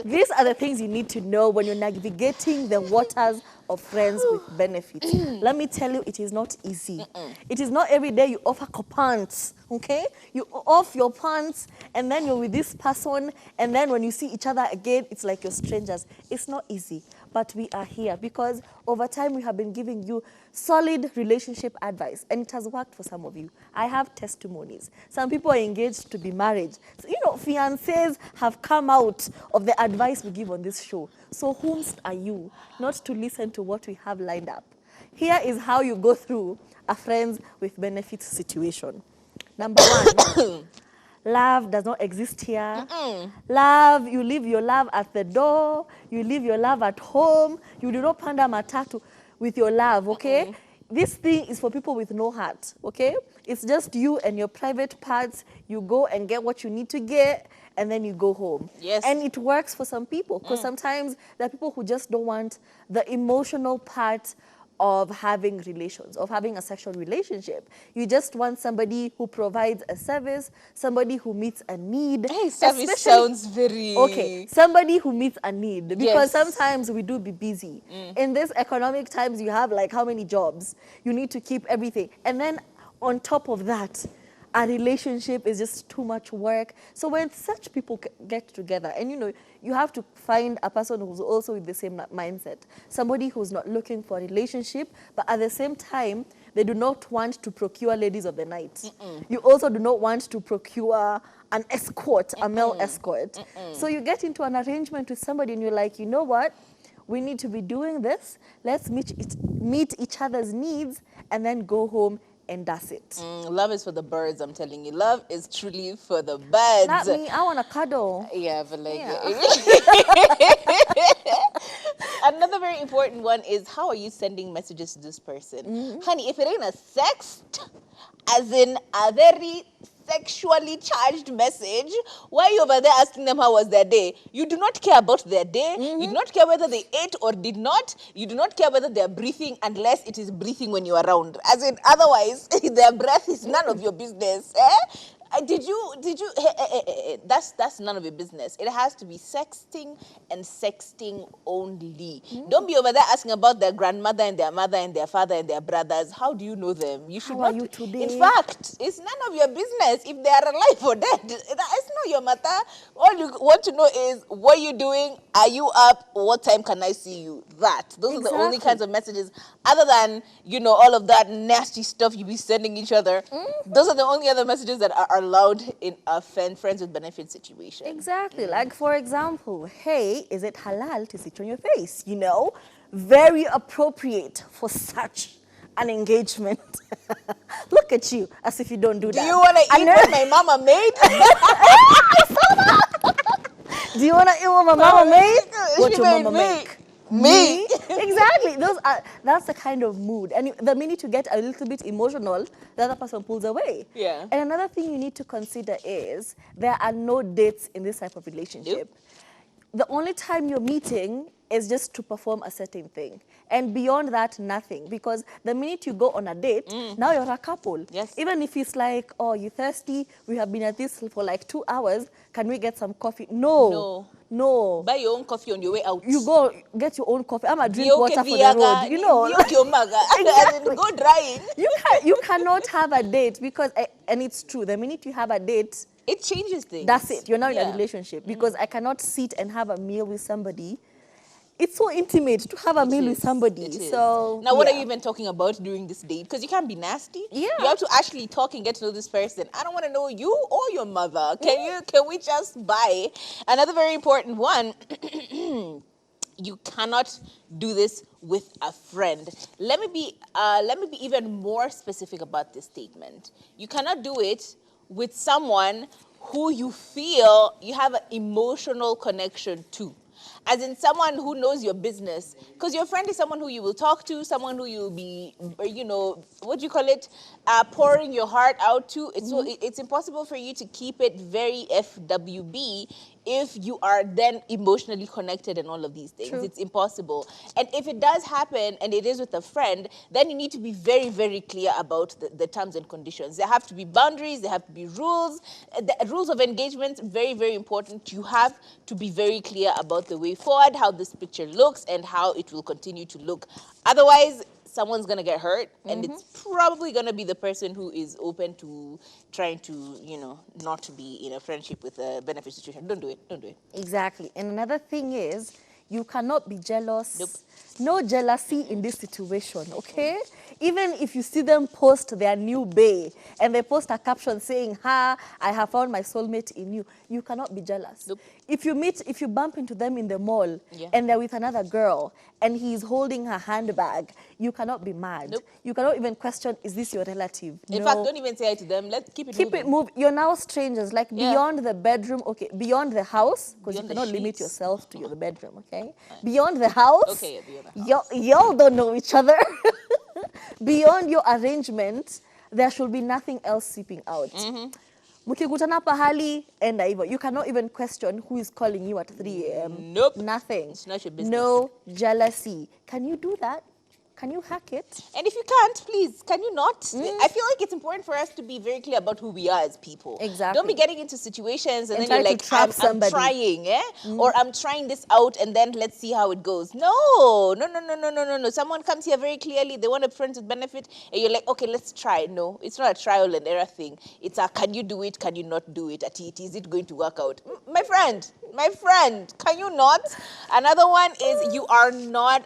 These are the things you need to know when you're navigating the waters of friends with benefits. Let me tell you, it is not easy. It is not every day you offer pants, okay? You off your pants, and then you're with this person, and then when you see each other again, it's like you're strangers. It's not easy, but we are here because over time we have been giving you solid relationship advice, and it has worked for some of you. I have testimonies. Some people are engaged to be married. So, fiancés have come out of the advice we give on this show. So whomst are you not to listen to what we have lined up? Here is how you go through a friends with benefits situation. Number one, love does not exist here. Love, you leave your love at the door. You leave your love at home. You do not panda matatu with your love, okay? This thing is for people with no heart, okay? It's just you and your private parts. You go and get what you need to get, and then you go home. Yes. And it works for some people, because sometimes there are people who just don't want the emotional part of having relations, of having a sexual relationship. You just want somebody who provides a service, somebody who meets a need. Hey, service sounds very... Okay, somebody who meets a need. Because Yes. sometimes we do be busy. In this economic times, you have like how many jobs? You need to keep everything. And then on top of that, a relationship is just too much work. So when such people get together, and you have to find a person who's also with the same mindset, somebody who's not looking for a relationship, but at the same time, they do not want to procure ladies of the night. You also do not want to procure an escort, a male escort. So you get into an arrangement with somebody and you're like, you know what? We need to be doing this. Let's meet each other's needs and then go home, and that's it. Love is for the birds, I'm telling you. Love is truly for the birds. Not me, I want a cuddle. Yeah, but like... Yeah. Another very important one is, how are you sending messages to this person? Honey, if it ain't a sext, as in a very sexually charged message, why are you over there asking them how was their day? You do not care about their day. You do not care whether they ate or did not. You do not care whether they're breathing unless it is breathing when you're around. As in, otherwise, their breath is none of your business. Did you, that's none of your business. It has to be sexting and sexting only. Don't be over there asking about their grandmother and their mother and their father and their brothers. How do you know them? You should How not. are you today? In fact, it's none of your business if they are alive or dead. It's not your matter. All you want to know is, what are you doing? Are you up? What time can I see you? Those are the only kinds of messages, other than, all of that nasty stuff you be sending each other. Those are the only other messages that are allowed in a friends with benefits situation. Exactly. Like, for example, hey, is it halal to sit on your face? Very appropriate for such an engagement. Look at you, as if you don't do that. Do you want to eat what my mama made? Do you want to eat what my mama made? What She your made mama me. make? Me. Exactly. That's the kind of mood. And the minute you get a little bit emotional, the other person pulls away. Yeah. And another thing you need to consider is there are no dates in this type of relationship. Nope. The only time you're meeting is just to perform a certain thing. And beyond that, nothing. Because the minute you go on a date, now you're a couple. Yes. Even if it's like, oh, you're thirsty, we have been at this for like 2 hours, can we get some coffee? No. Buy your own coffee on your way out. You go get your own coffee. I'm a drink water for the road. Exactly. Go drying. You cannot have a date because, and it's true, the minute you have a date, it changes things. That's it. You're now in a relationship. Because I cannot sit and have a meal with somebody. It's so intimate to have a meal with somebody. So now, what are you even talking about during this date? Because you can't be nasty. Yeah. You have to actually talk and get to know this person. I don't want to know you or your mother. Can we just buy? Another very important one. You cannot do this with a friend. Let me be even more specific about this statement. You cannot do it with someone who you feel you have an emotional connection to. As in someone who knows your business. Because your friend is someone who you will talk to, someone who you'll be, pouring your heart out to. It's impossible for you to keep it very FWB if you are then emotionally connected and all of these things. True. It's impossible. And if it does happen and it is with a friend, then you need to be very, very clear about the terms and conditions. There have to be boundaries, there have to be rules. The rules of engagement, very, very important. You have to be very clear about the way forward, how this picture looks, and how it will continue to look. Otherwise, someone's going to get hurt, and it's probably going to be the person who is open to trying to, not to be in a friendship with a benefit situation. Don't do it. Don't do it. Exactly. And another thing is, you cannot be jealous. Nope. No jealousy in this situation, okay? Even if you see them post their new bae and they post a caption saying, "Ha, I have found my soulmate in you," you cannot be jealous. Nope. If you bump into them in the mall Yeah. and they're with another girl and he's holding her handbag, you cannot be mad. Nope. You cannot even question, is this your relative? In No. fact, don't even say hi to them. Let's keep it Keep moving. it moving. You're now strangers, like Yeah. beyond the bedroom, okay, beyond the house, because you Beyond the cannot limit sheets. yourself to the bedroom, okay? Beyond the house, Okay, yeah, beyond the house. y'all don't know each other. Beyond your arrangement, there should be nothing else seeping out. Mkikutana pahali, enda hivyo. You cannot even question who is calling you at 3 a.m. Nope. Nothing. It's not your business. No jealousy. Can you do that? Can you hack it? And if you can't, please, can you not? I feel like it's important for us to be very clear about who we are as people. Exactly. Don't be getting into situations and And then try you're to like, trap I'm somebody. trying, or I'm trying this out and then let's see how it goes. No. Someone comes here very clearly, they want a friend with benefit, and you're like, okay, let's try. No, it's not a trial and error thing. It's a, can you do it? Can you not do it? Is it going to work out? My friend, can you not? Another one is you are not